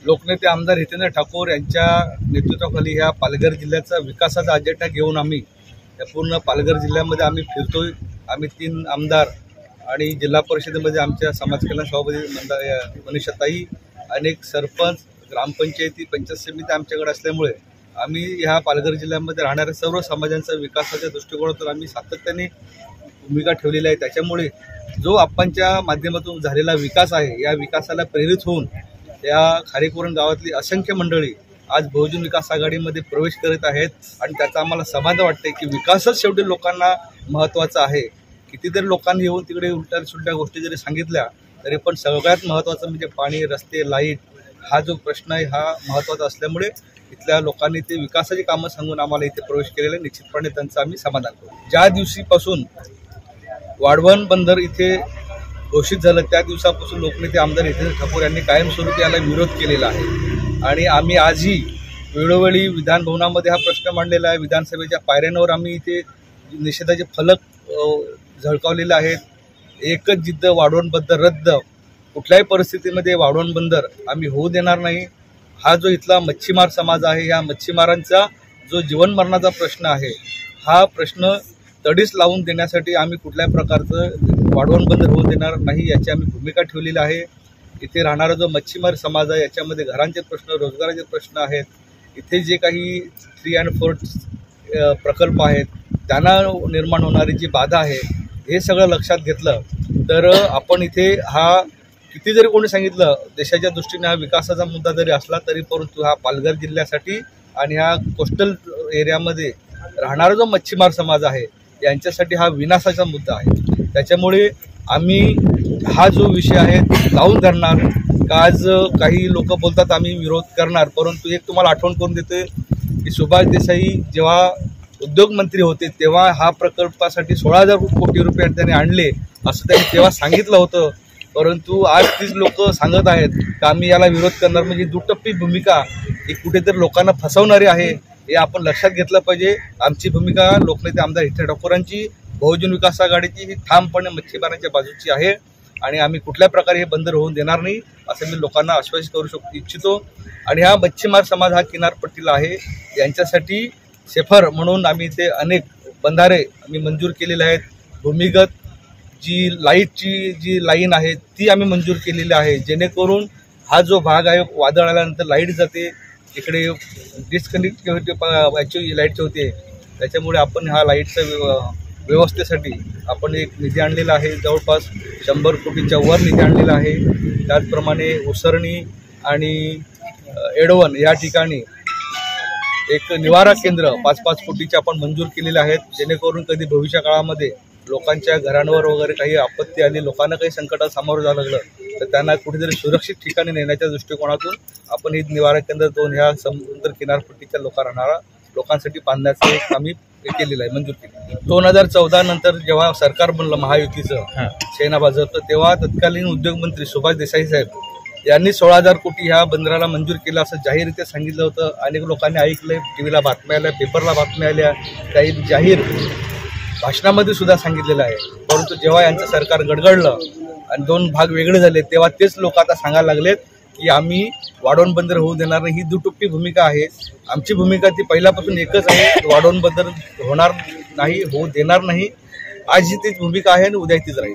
लोकनेते आमदार हितेंद्र ठाकूर यांच्या नेतृत्वाखाली ह्या पालघर जिल्ह्याचा विकासाचा अजेंडा घेऊन आम्ही या पूर्ण पालघर जिल्ह्यामध्ये आम्ही फिरतोय। आम्ही 3 आमदार आणि जिल्हा परिषदेमध्ये आमच्या समाज कल्याण सभापती मनीषाताई, अनेक सरपंच, ग्रामपंचायती, पंचायत समिती आमच्याकडे असल्यामुळे आम्ही ह्या पालघर जिल्ह्यामध्ये राहणाऱ्या सर्व समाजांचा विकासाच्या दृष्टिकोनातून आम्ही सातत्याने भूमिका ठेवलेली आहे। त्याच्यामुळे जो आपणच्या माध्यमातून झालेला विकास आहे या विकासाला प्रेरित होऊन या खारेकुरण गावातली असंख्य मंडळी आज बहुजन विकास आघाडीमध्ये प्रवेश करत आहेत आणि त्याचा आम्हाला समाधान वाटते की विकासच शेवटी लोकांना महत्त्वाचा आहे। कितीतरी लोकांनी येऊन तिकडे उलट्या सुलट्या गोष्टी जरी सांगितल्या तरी पण सगळ्यात महत्त्वाचं म्हणजे पाणी, रस्ते, लाईट हा जो प्रश्न आहे हा महत्त्वाचा असल्यामुळे इथल्या लोकांनी ते विकासाची कामं सांगून आम्हाला इथे प्रवेश केलेला आहे। निश्चितपणे त्यांचं आम्ही समाधान करू। ज्या दिवशीपासून वाढवण बंदर इथे घोषित झालं त्या दिवसापासून लोकनेते आमदार हितेंद्र ठाकूर यांनी कायमस्वरूपी याला विरोध केलेला आहे आणि आम्ही आजही वेळोवेळी विधान भवनामध्ये हा प्रश्न मांडलेला आहे। विधानसभेच्या पायऱ्यांवर आम्ही इथे निषेधाचे फलक झळकावलेले आहेत। एकच जिद्द, वाढवण बंदर रद्द। कुठल्याही परिस्थितीमध्ये वाढवण बंदर आम्ही होऊ देणार नाही। हा जो इथला मच्छीमार समाज आहे या मच्छीमारांचा जो जीवन मरणाचा प्रश्न आहे हा प्रश्न तडीस लावून देण्यासाठी आम्ही कुठल्याही प्रकारचं वाढवण बंदर होऊ देणार नाही याची आम्ही भूमिका ठेवलेली आहे। इथे राहणारा जो मच्छीमार समाज आहे याच्यामध्ये घरांचे प्रश्न, रोजगाराचे प्रश्न आहेत। इथे जे काही 3 and 4 प्रकल्प आहेत त्यांना निर्माण होणारी जी बाधा आहे हे सगळं लक्षात घेतलं तर आपण इथे हा किती जरी कोणी सांगितलं देशाच्या दृष्टीने हा विकासाचा मुद्दा जरी असला तरी परंतु हा पालघर जिल्ह्यासाठी आणि ह्या कोस्टल एरियामध्ये राहणारा जो मच्छीमार समाज आहे यांच्यासाठी हा विनाशाचा मुद्दा आहे। त्याच्यामुळे आम्ही हा जो विषय आहे लावून धरणार का। आज काही लोक बोलतात आम्ही विरोध करणार, परंतु एक तुम्हाला आठवण करून देते की सुभाष देसाई जेव्हा उद्योग मंत्री होते तेव्हा हा प्रकल्पासाठी 16,000 कोटी रुपये त्यांनी आणले असं त्यांनी तेव्हा सांगितलं होतं। परंतु आज तीच लोक सांगत आहेत की आम्ही याला विरोध करणार, म्हणजे दुटप्पी भूमिका ही कुठेतरी लोकांना फसवणारी आहे हे आपण लक्षात घेतलं पाहिजे। आमची भूमिका लोकनेते आमदार हितेंद्र ठाकूरांची, बहुजन विकास आघाडीची ही ठामपणे मच्छीमारांच्या बाजूची आहे आणि आम्ही कुठल्या प्रकारे हे बंदर होऊन देणार नाही असं मी लोकांना आश्वासित करू इच्छितो। आणि हा मच्छीमार समाज हा किनारपट्टीला आहे, यांच्यासाठी सेफर म्हणून आम्ही इथे अनेक बंधारे आम्ही मंजूर केलेले आहेत। भूमिगत जी लाईटची जी लाईन आहे ती आम्ही मंजूर केलेली आहे, जेणेकरून हा जो भाग आहे वादळ आल्यानंतर लाईट जाते, इकडे डिस्कनेक्टिव्हिटी लाईटची होते, त्याच्यामुळे आपण हा लाईटचा व्यवस्थेसाठी आपण एक निधी आणलेला आहे। जवळपास 100 कोटीच्या वर निधी आणलेला आहे। त्याचप्रमाणे उसरणी आणि एडवन या ठिकाणी एक निवारा केंद्र 5-5 कोटीचे आपण मंजूर केलेले आहेत, जेणेकरून कधी भविष्य काळामध्ये लोकांच्या घरांवर वगैरे काही आपत्ती आली, लोकांना काही संकटात सामोरं जावं लागलं तर त्यांना कुठेतरी सुरक्षित ठिकाणी नेण्याच्या दृष्टिकोनातून आपण ही निवारा केंद्र 2 ह्या समुद्र किनारपट्टीच्या लोकांसाठी बांधण्याचं एक आम्ही केलेलं आहे, मंजूर केलं। 2014 नंतर जेव्हा सरकार बनलं महायुतीचं सेनाबाजर, तर तेव्हा तत्कालीन उद्योगमंत्री सुभाष देसाई साहेब यांनी 16,000 कोटी ह्या बंदराला मंजूर केलं असं जाहीररित्या सांगितलं होतं। अनेक लोकांनी ऐकलंय, टीव्हीला बातम्या आल्या, पेपरला बातम्या आल्या, काही जाहीर भाषणामध्ये सुद्धा सांगितलेलं आहे। परंतु जेव्हा यांचं सरकार गडगडलं आणि 2 भाग वेगळे झाले तेव्हा तेच लोक आता सांगायला लागलेत की आम्ही वाढवण बंदर होऊ देणार नाही। ही दुटप्पी भूमिका आहे। आमची भूमिका ती पहिल्यापासून एकच आहे, वाढवण बंदर होणार नाही, होऊ देणार नाही। आज ही तीच भूमिका आहे आणि उद्या तीच राहील।